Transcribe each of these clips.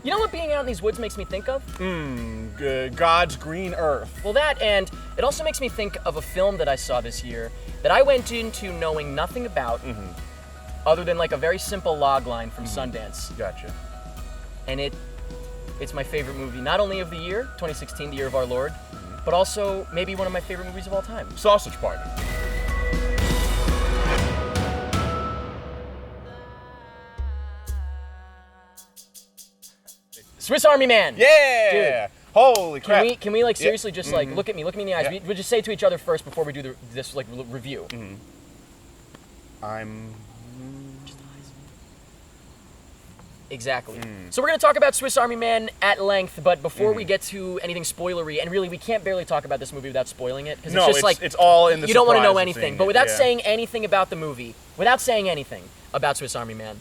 You know what being out in these woods makes me think of? God's green earth. Well, that, and it also makes me think of a film that I saw this year that I went into knowing nothing about, other than like a very simple log line from Sundance. Gotcha. And it's my favorite movie, not only of the year, 2016, the year of our Lord, but also maybe one of my favorite movies of all time. Sausage Party. Swiss Army Man. Yeah! Dude. Holy crap. Can we like seriously just like look at me in the eyes? Yeah. We'll just say it to each other first before we do this like review. I'm... Exactly. So we're going to talk about Swiss Army Man at length, but before we get to anything spoilery, and really we can't barely talk about this movie without spoiling it, because No, it's just like it's all in the you don't want to surprise know of anything. seeing But it, without yeah. saying anything about the movie, without saying anything about Swiss Army Man,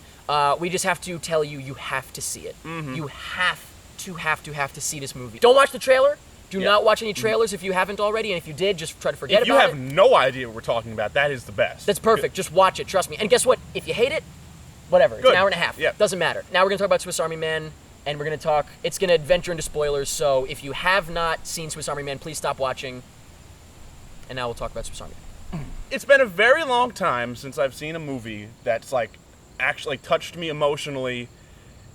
we just have to tell you have to see it. You have to see this movie. Don't watch the trailer. Do not watch any trailers if you haven't already, and if you did, just try to forget If you about have it. no idea what we're talking about, that is the best. That's perfect. Just watch it. Trust me. And guess what? If you hate it, whatever. It's Good. an hour and a half. Yeah. Doesn't matter. Now we're going to talk about Swiss Army Man, and we're going to talk... It's going to venture into spoilers, so if you have not seen Swiss Army Man, please stop watching. And now we'll talk about Swiss Army Man. It's been a very long time since I've seen a movie that's, like, actually touched me emotionally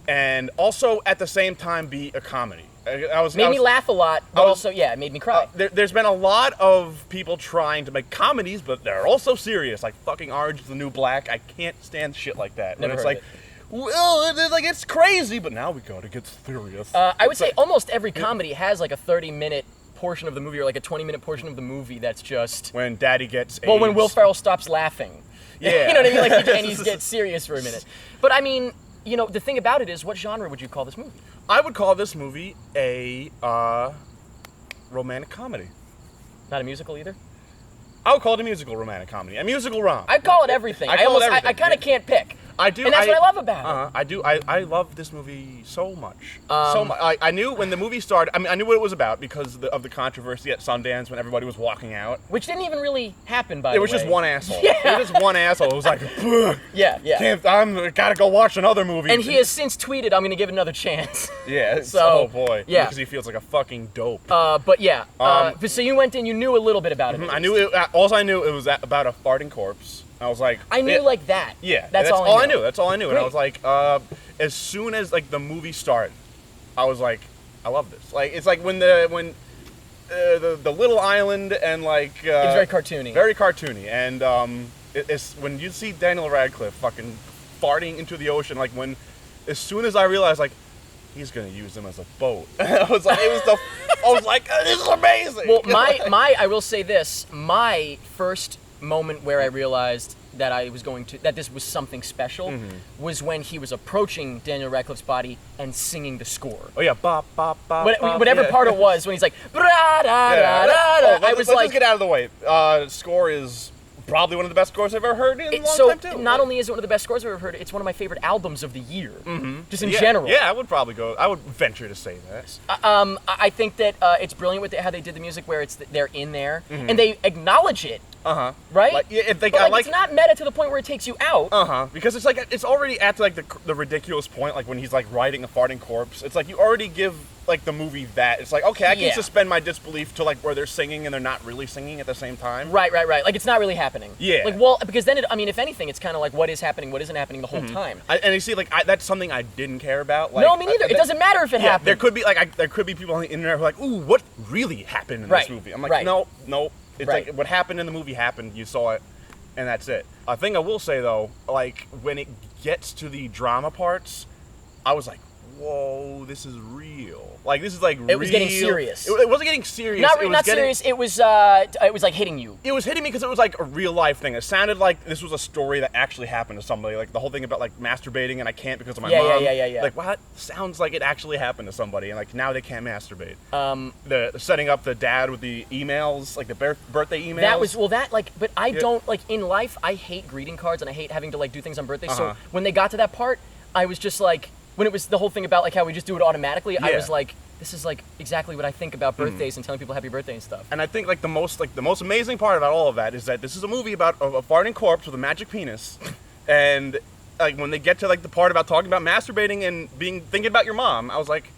and also, at the same time, be a comedy. Made me laugh a lot, but also, yeah, it made me cry. There's been a lot of people trying to make comedies, but they're also serious. Like fucking Orange is the New Black. I can't stand shit like that. Never When it's heard like, of well, it's like it's crazy, but now we gotta get serious. I would say almost every comedy has like a 30-minute portion of the movie or like a 20-minute portion of the movie that's just... when Daddy gets Well, when AIDS. Will Ferrell stops laughing. Yeah. You know what I mean? Like, and he gets serious for a minute. But I mean, you know, the thing about it is, what genre would you call this movie? I would call this movie a romantic comedy. Not a musical either? I would call it a musical romantic comedy. A musical rom. I'd call it everything. I call it everything. I kind of can't pick. I do. And that's what I love about it. I do. I love this movie so much. So much. I knew when the movie started. I mean, I knew what it was about because of the controversy at Sundance when everybody was walking out. Which didn't even really happen, by the way. It was just one asshole. Yeah. It was just one asshole. It was like, Yeah. gotta go watch another movie. And he has since tweeted, I'm going to give it another chance. Yeah. So, oh boy. yeah. Because he feels like a fucking dope. But yeah. But so you went in, you knew a little bit about it. I knew it. All I knew it was about a farting corpse. I was like, I knew like that. Yeah, That's all I knew. That's all I knew. And I Great. was like, as soon as like the movie started, I was like, I love this. Like it's like when the little island and like It was very cartoony. very cartoony, and it's when you see Daniel Radcliffe fucking farting into the ocean, like as soon as I realized like he's gonna use them as a boat, I was like, this is amazing. Well, I will say this, my first moment where I realized that that this was something special was when he was approaching Daniel Radcliffe's body and singing the score. Oh yeah, bop bop bop. Whatever yeah. part it was when he's like, bra da da da da. I was let's like, just get out of the way. Score is probably one of the best scores I've ever heard in a long so time too. not only is it one of the best scores I've ever heard, it's one of my favorite albums of the year. Just in general. Yeah, I would venture to say that. I think that it's brilliant with how they did the music, where they're in there and they acknowledge it. Right? Like, if they, but it's not meta to the point where it takes you out. Because it's like it's already at like the ridiculous point, like when he's like riding a farting corpse. It's like you already give like the movie that. It's like, okay, I can suspend my disbelief to like where they're singing and they're not really singing at the same time. Right. Like it's not really happening. Yeah. Like, well, because then if anything, it's kind of like what is happening, what isn't happening the whole time. And you see, like that's something I didn't care about. Like, No, me neither. It doesn't matter if it happened. There could be there could be people on the internet who are like, ooh, what really happened in this movie? I'm like, no. It's like what happened in the movie happened. You saw it, and that's it. A thing I will say though, like when it gets to the drama parts, I was like, whoa, this is real. Like this is like it was getting serious. It wasn't getting serious. Not serious. It was like hitting you. It was hitting me because it was like a real life thing. It sounded like this was a story that actually happened to somebody. Like the whole thing about like masturbating and I can't because of my mom. Yeah. Like what? Sounds like it actually happened to somebody, and like now they can't masturbate. The setting up the dad with the emails, like the birthday emails. But I don't like in life. I hate greeting cards and I hate having to like do things on birthdays. So when they got to that part, I was just like. When it was the whole thing about like how we just do it automatically, I was like, this is like exactly what I think about birthdays and telling people happy birthday and stuff. And I think like the most amazing part about all of that is that this is a movie about a farting corpse with a magic penis, and like when they get to like the part about talking about masturbating and thinking about your mom, I was like,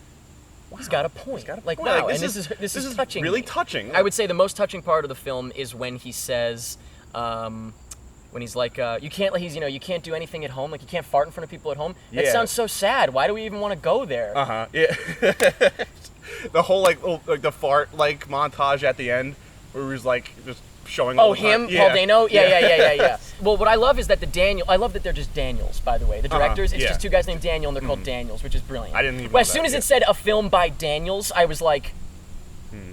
wow, he's got a point. He's got a like point. wow, Like, and this is touching. Really me. touching. I would say the most touching part of the film is when he says, when he's like, you can't do anything at home. Like you can't fart in front of people at home. That sounds so sad. Why do we even want to go there? Yeah. The whole like the fart like montage at the end where he was like just showing. Oh, him, Paul Dano. Yeah. Well, what I love is that I love that they're just Daniels. By the way, the directors. It's just two guys named Daniel, and they're called Daniels, which is brilliant. I didn't even. Well, as soon as it said a film by Daniels, I was like,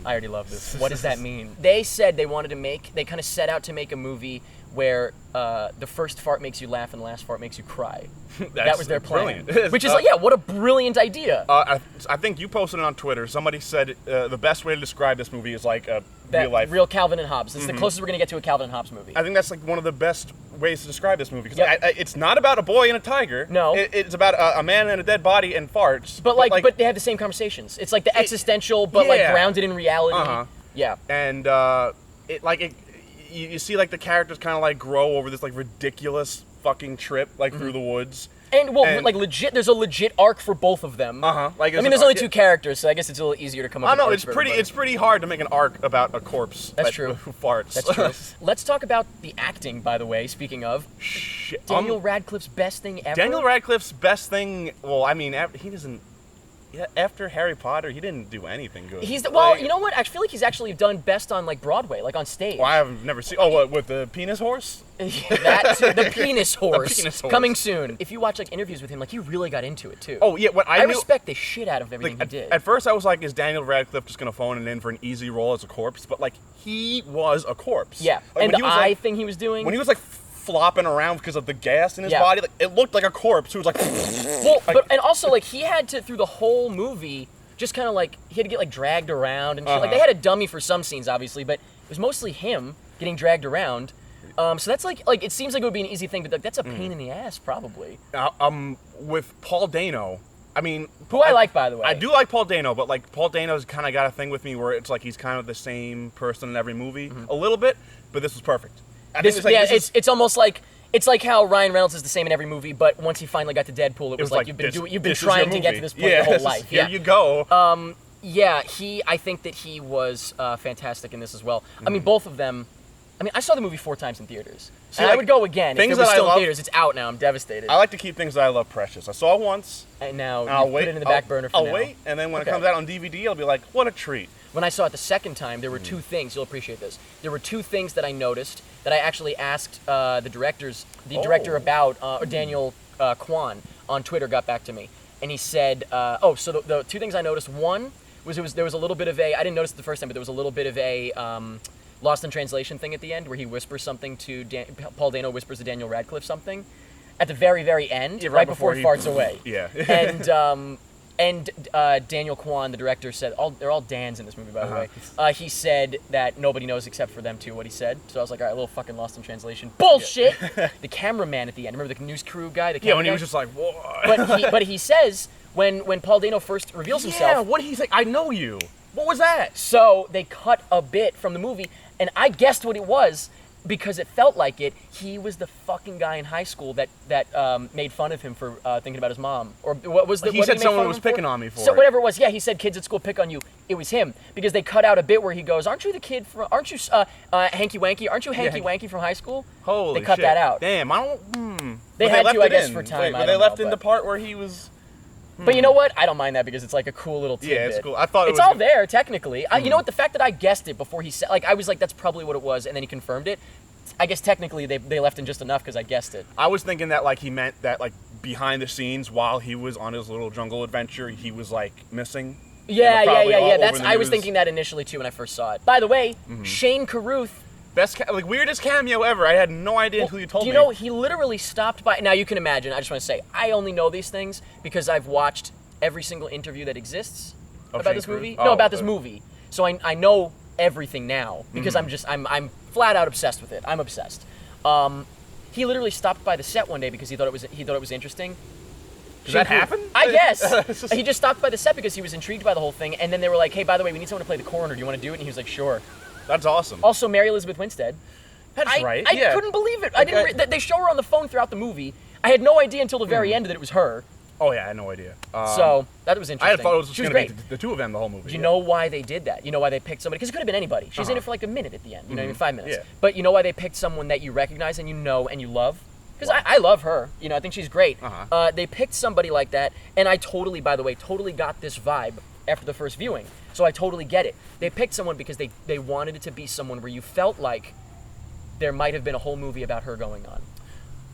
I already love this. What does that mean? They said they kind of set out to make a movie where the first fart makes you laugh and the last fart makes you cry. That was their plan. Brilliant. Which is what a brilliant idea. I think you posted it on Twitter. Somebody said the best way to describe this movie is like a real life. Real Calvin and Hobbes. This is the closest we're going to get to a Calvin and Hobbes movie. I think that's like one of the best ways to describe this movie because it's not about a boy and a tiger. No, it's about a man and a dead body and farts. But but they have the same conversations. It's like the existential, but like grounded in reality. Yeah. And you see like the characters kind of like grow over this like ridiculous fucking trip like through the woods. And like legit, there's a legit arc for both of them. Like there's only two characters, so I guess it's a little easier to come up with. I know it's pretty hard to make an arc about a corpse. That's true. Who farts. That's true. Let's talk about the acting, by the way. Speaking of, Daniel Radcliffe's best thing ever. Daniel Radcliffe's best thing. Well, I mean, he doesn't. Yeah, after Harry Potter, he didn't do anything good. You know what? I feel like he's actually done best on like Broadway, like on stage. Well, I've never seen. Oh, what with the penis horse? The penis horse. The penis horse Coming soon. If you watch like interviews with him, like he really got into it too. Oh yeah, I respect the shit out of everything he did. At first, I was like, is Daniel Radcliffe just gonna phone it in for an easy role as a corpse? But like, he was a corpse. Yeah, like, and the eye thing he was doing. When he was like flopping around because of the gas in his body, like it looked like a corpse who was like. Well, and also like he had to through the whole movie. Just kind of like, he had to get like dragged around and shit. Like they had a dummy for some scenes, obviously, but it was mostly him getting dragged around. So that's like it seems like it would be an easy thing, but like that's a pain in the ass, probably. With Paul Dano, I mean, who I like, by the way. I do like Paul Dano, but like Paul Dano's kind of got a thing with me where it's like he's kind of the same person in every movie, a little bit. But this was perfect. It's almost like. It's like how Ryan Reynolds is the same in every movie, but once he finally got to Deadpool, it was like you've been trying to get to this point your whole life. Here you go. I think that he was fantastic in this as well. I mean, both of them. I mean, I saw the movie 4 times in theaters, and I would go again if it was still in theaters. It's out now. I'm devastated. I like to keep things that I love precious. I saw it once, and now I'll put it in the back burner for now. I'll wait, and then when it comes out on DVD, I'll be like, what a treat. When I saw it the second time, there were 2 things. You'll appreciate this. There were 2 things that I noticed that I actually asked the director about, or Daniel Kwan on Twitter got back to me, and he said, so the 2 things I noticed. One was there was a little bit of I didn't notice it the first time, but there was a little bit of a Lost in Translation thing at the end where he whispers something to Paul Dano whispers to Daniel Radcliffe something at the very, very end, right before he farts away. Yeah. And Daniel Kwan, the director, said they're all Dans in this movie, by the way. He said that nobody knows except for them 2 what he said. So I was like, all right, a little fucking Lost in Translation. Bullshit! Yeah. The cameraman at the end, remember the news crew guy? When he was just like, what? But he says when Paul Dano first reveals himself. Yeah, what did he say? I know you. What was that? So they cut a bit from the movie, and I guessed what it was. Because it felt like it, he was the fucking guy in high school that made fun of him for thinking about his mom, or what was the? He said someone was picking on me for. So whatever it was, he said kids at school pick on you. It was him because they cut out a bit where he goes, "Aren't you the kid from? Aren't you Hanky Wanky? Aren't you Hanky Wanky from high school?" Holy They cut that out. Damn, I don't. They had to, I guess, for time. They left in the part where he was. But you know what? I don't mind that because it's like a cool little tidbit. Yeah, it's cool. I thought it's all there technically. You know what? The fact that I guessed it before he said, like, I was like, that's probably what it was, and then he confirmed it. I guess technically they left in just enough because I guessed it. I was thinking that like he meant that like behind the scenes while he was on his little jungle adventure, he was like missing. Yeah. I was thinking that initially too when I first saw it. By the way, Shane Carruth. Weirdest cameo ever. I had no idea who you told me. You know, he literally stopped by. Now you can imagine. I just want to say, I only know these things because I've watched every single interview that exists about this movie. About this movie. So I know everything now because I'm flat out obsessed with it. I'm obsessed. He literally stopped by the set one day because he thought it was interesting. Does that happen? I guess. He just stopped by the set because he was intrigued by the whole thing, and then they were like, "Hey, by the way, we need someone to play the coroner. Do you want to do it?" And he was like, "Sure." That's awesome. Also, Mary Elizabeth Winstead. That's right. I couldn't believe it. I didn't. They show her on the phone throughout the movie. I had no idea until the very end that it was her. Oh yeah, I had no idea. So that was interesting. I thought it was just she was going great. to be the two of them the whole movie. Do you know why they did that? You know why they picked somebody? Because it could have been anybody. She's in it for like a minute at the end. You know what I mean? 5 minutes. Yeah. But you know why they picked someone that you recognize and you know and you love? Because I love her. You know, I think she's great. They picked somebody like that, and I totally, by the way, got this vibe after the first viewing. So I totally get it. They picked someone because they wanted it to be someone where you felt like there might have been a whole movie about her going on.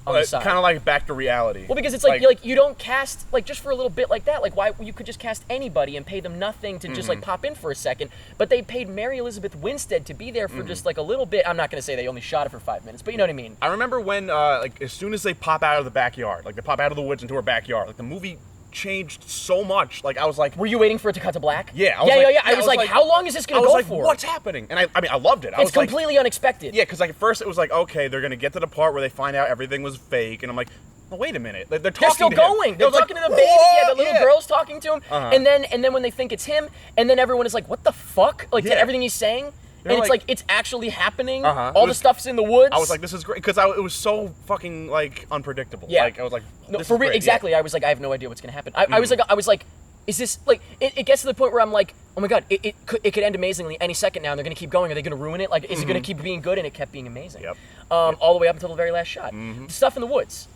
Kind of like back to reality. Well, because it's like you don't cast like just for a little bit like that. Like why you could just cast anybody and pay them nothing to just like pop in for a second. But they paid Mary Elizabeth Winstead to be there for just like a little bit. I'm not going to say they only shot it for 5 minutes, but you know what I mean. I remember when like as soon as they pop out of the backyard, like they pop out of the woods into her backyard, like the movie changed so much. Like I was like, were you waiting for it to cut to black? Yeah, I was like, how long is this going to go for? What's happening? And I mean, I loved it. It's completely unexpected. Yeah, because like at first it was like, okay, they're gonna get to the part where they find out everything was fake, and I'm like, oh, wait a minute, they're talking. They're still to going. Him. They're talking to the baby. Yeah, the little girl's talking to him, and then when they think it's him, and then everyone is like, what the fuck? Like everything he's saying. And it's like it's actually happening. All the stuff's in the woods. I was like, this is great because it was so fucking like unpredictable. Yeah. Like I was like, no, for real, exactly. Yeah. I was like, I have no idea what's gonna happen. I was like, is this like? It gets to the point where I'm like, oh my god, it could end amazingly any second now, and they're gonna keep going. Are they gonna ruin it? Like, is it gonna keep being good? And it kept being amazing. Yep. All the way up until the very last shot. The stuff in the woods.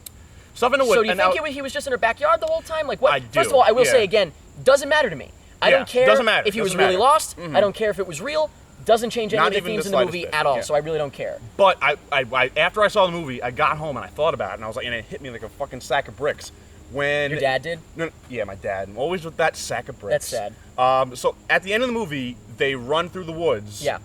Stuff in the woods. So do you think he was just in her backyard the whole time? Like what? I do. First of all, I will say again, doesn't matter to me. I don't care if he was really lost. I don't care if it was real. Doesn't change any of the themes in the movie at all, so I really don't care. But I after I saw the movie, I got home and I thought about it, and I was like, and it hit me like a fucking sack of bricks. When your dad did? No, yeah, my dad. Always with that sack of bricks. That's sad. So at the end of the movie, they run through the woods. Yeah.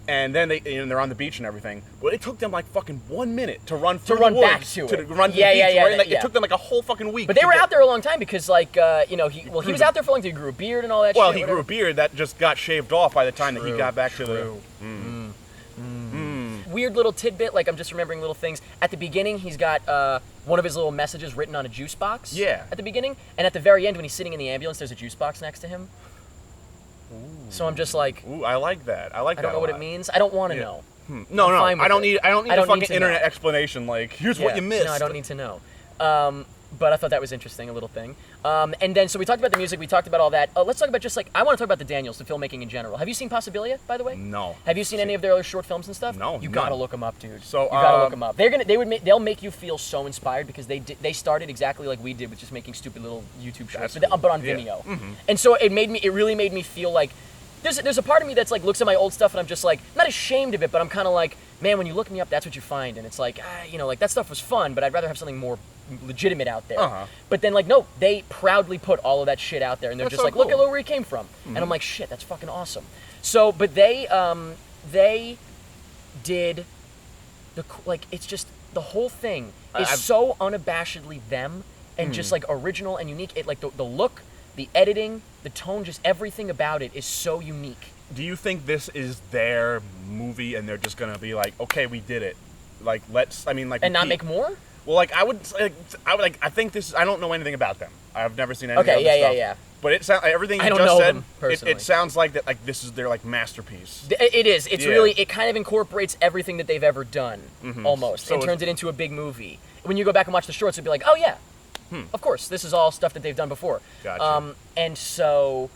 And then they're on the beach and everything. Well, it took them like fucking 1 minute to run through to run the woods. Back to it. Run to the beach. Right? It took them like a whole fucking week. But they were out there a long time because, like, he was out there for a long time. He grew a beard and all that. Well, shit. He grew a beard that just got shaved off by the time that he got back to the. Weird little tidbit, like I'm just remembering little things. At the beginning, he's got one of his little messages written on a juice box. Yeah. At the beginning, and at the very end, when he's sitting in the ambulance, there's a juice box next to him. Ooh. So I'm just like, ooh, I like that. I don't know what it means. I don't want to know. No, I don't need a fucking internet explanation. Like, here's what you missed. No, I don't need to know. But I thought that was interesting, a little thing. And then, so we talked about the music, we talked about all that. Let's talk about just like, I want to talk about the Daniels, the filmmaking in general. Have you seen Possibilia, by the way? No. Have you seen any of their other short films and stuff? No. You gotta look them up, dude. So you gotta look them up. They'll make you feel so inspired because they started exactly like we did with just making stupid little YouTube shorts, but on Vimeo. And so it really made me feel like. There's a part of me that's like looks at my old stuff and I'm just like not ashamed of it, but I'm kind of like, man, when you look me up, that's what you find, and it's like, like that stuff was fun, but I'd rather have something more legitimate out there. But then like no, they proudly put all of that shit out there, and they're just so like, cool. Look at where he came from, and I'm like, shit, that's fucking awesome. So, but they did it's just the whole thing is so unabashedly them and just like original and unique. It like the look. The editing, the tone, just everything about it is so unique. Do you think this is their movie and they're just gonna be like, okay, we did it, like and not make more? Well, like I think this. I don't know anything about them. I've never seen anything. Okay, yeah. But it sounds everything you just said. It sounds like that. Like this is their like masterpiece. It is. It's really. It kind of incorporates everything that they've ever done, almost, and turns it into a big movie. When you go back and watch the shorts, it'll be like, oh yeah. Of course, this is all stuff that they've done before. Gotcha. And so,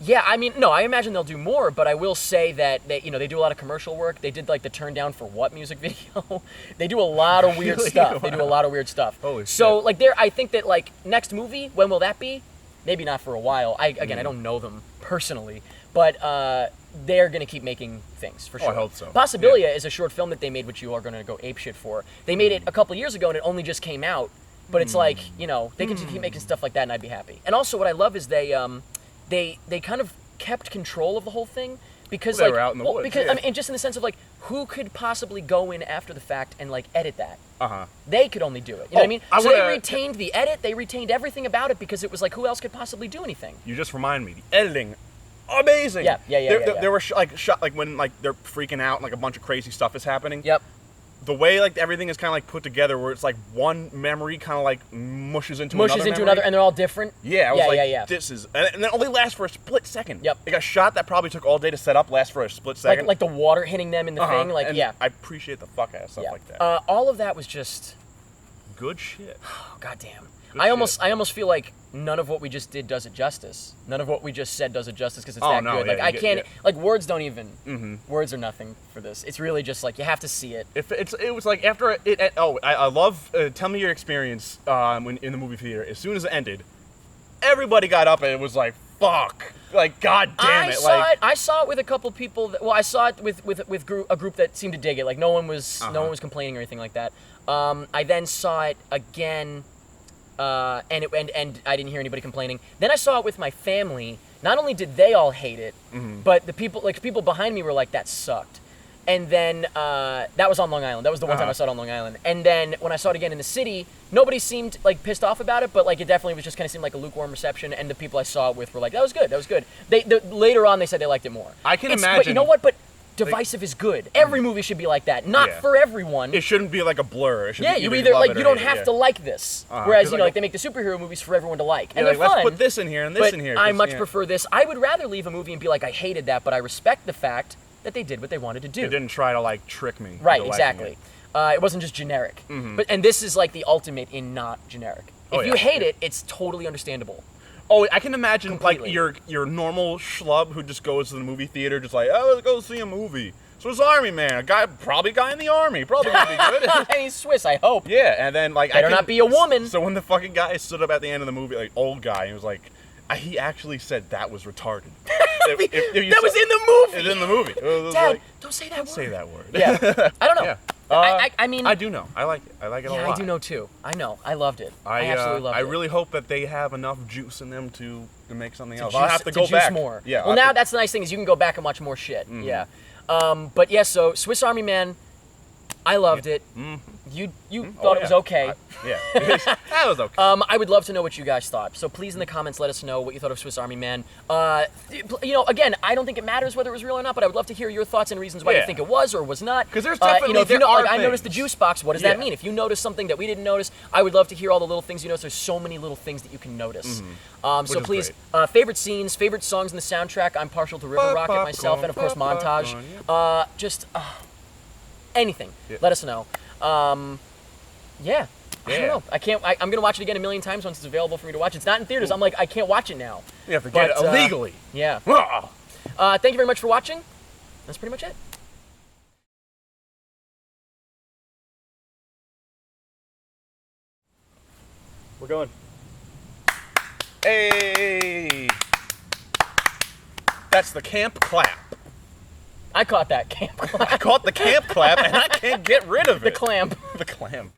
yeah, I mean, no, I imagine they'll do more, but I will say that they do a lot of commercial work. They did like the Turn Down for What music video. They do a lot of weird stuff. Wow. They do a lot of weird stuff. Holy so, shit. like, I think that like next movie, when will that be? Maybe not for a while. I don't know them personally, but they're gonna keep making things for sure. I hope so. Possibilia is a short film that they made, which you are gonna go apeshit for. They made it a couple years ago, and it only just came out. But it's like, they can just keep making stuff like that, and I'd be happy. And also, what I love is they kind of kept control of the whole thing because they were out in the woods. Because I mean, just in the sense of like, who could possibly go in after the fact and like edit that? Uh-huh. They could only do it. You know what I mean? So they retained the edit, they retained everything about it because it was like, who else could possibly do anything? You just remind me, the editing. Amazing. Yeah. There were shot like when like they're freaking out and like a bunch of crazy stuff is happening. Yep. The way like everything is kind of like put together, where it's like one memory kind of like mushes into another, and they're all different. Yeah, I was like, this is, and it only lasts for a split second. Yep. Like a shot that probably took all day to set up lasts for a split second. Like the water hitting them in the thing. Like and I appreciate the fuck out of stuff like that. All of that was just good shit. Oh, goddamn. Good I almost shit. feel like none of what we just did does it justice. None of what we just said does it justice because it's Oh, that no, good. yeah, Like I can't. yeah. Like words don't even. Words are nothing for this. It's really just like you have to see it. It was like after it. Oh, I love. Tell me your experience when in the movie theater. As soon as it ended, everybody got up and it was like, "Fuck!" Like, God damn it! I saw it with a couple people. I saw it with a group that seemed to dig it. Like no one was complaining or anything like that. I then saw it again, and I didn't hear anybody complaining. Then I saw it with my family. Not only did they all hate it, but the people behind me were like, "That sucked." And then that was on Long Island. That was the one time I saw it on Long Island. And then when I saw it again in the city, nobody seemed like pissed off about it, but like it definitely was just kind of seemed like a lukewarm reception. And the people I saw it with were like, "That was good. That was good." Later on they said they liked it more. I can imagine. But you know what? But divisive is good. Every movie should be like that. Not for everyone. It shouldn't be like a blur. It should yeah, be you either love like it you or don't hate it, have yeah. to like this. Whereas like they make the superhero movies for everyone to like, and Yeah, they're like, fun. let's put this in here and this but in here. I much prefer this. I would rather leave a movie and be like, I hated that, but I respect the fact that they did what they wanted to do. They didn't try to like trick me. Right, into liking exactly. it. It wasn't just generic. And this is like the ultimate in not generic. If you hate it, it's totally understandable. Oh, I can imagine Completely. like your normal schlub who just goes to the movie theater, just like, oh, let's go see a movie. Swiss Army Man, probably a guy in the army, probably gonna be good. And he's Swiss, I hope. Yeah, and then like Better not be a woman. So when the fucking guy stood up at the end of the movie, like old guy, he was like, he actually said that was retarded. That was in the movie. It's in the movie. It was Dad, like, don't say that word. say that word. Yeah, I don't know. Yeah. I mean, I do know. I like it. I like it a lot. I do know too. I know. I loved it. I absolutely loved it. I really hope that they have enough juice in them to make something else. Juice, I'll have to go juice back more. Yeah. Well, now that's the nice thing is you can go back and watch more shit. Yeah. But yeah, so Swiss Army Man, I loved it. You thought it was okay. Yeah. That was okay. I would love to know what you guys thought. So please in the comments let us know what you thought of Swiss Army Man. Again, I don't think it matters whether it was real or not, but I would love to hear your thoughts and reasons why you think it was or was not. Because there's definitely I noticed the juice box. What does that mean? If you notice something that we didn't notice, I would love to hear all the little things you notice. There's so many little things that you can notice. So please, favorite scenes, favorite songs in the soundtrack. I'm partial to River Rocket myself, and of course Montage. Anything. Let us know. Yeah. I don't know. I'm gonna watch it again a million times once it's available for me to watch. It's not in theaters. I'm like, I can't watch it now. You have to get it illegally. Yeah. Thank you very much for watching. That's pretty much it. We're going. Hey. That's the camp clap. I caught that camp clap. I caught the camp clap and I can't get rid of it. The clamp. The clamp.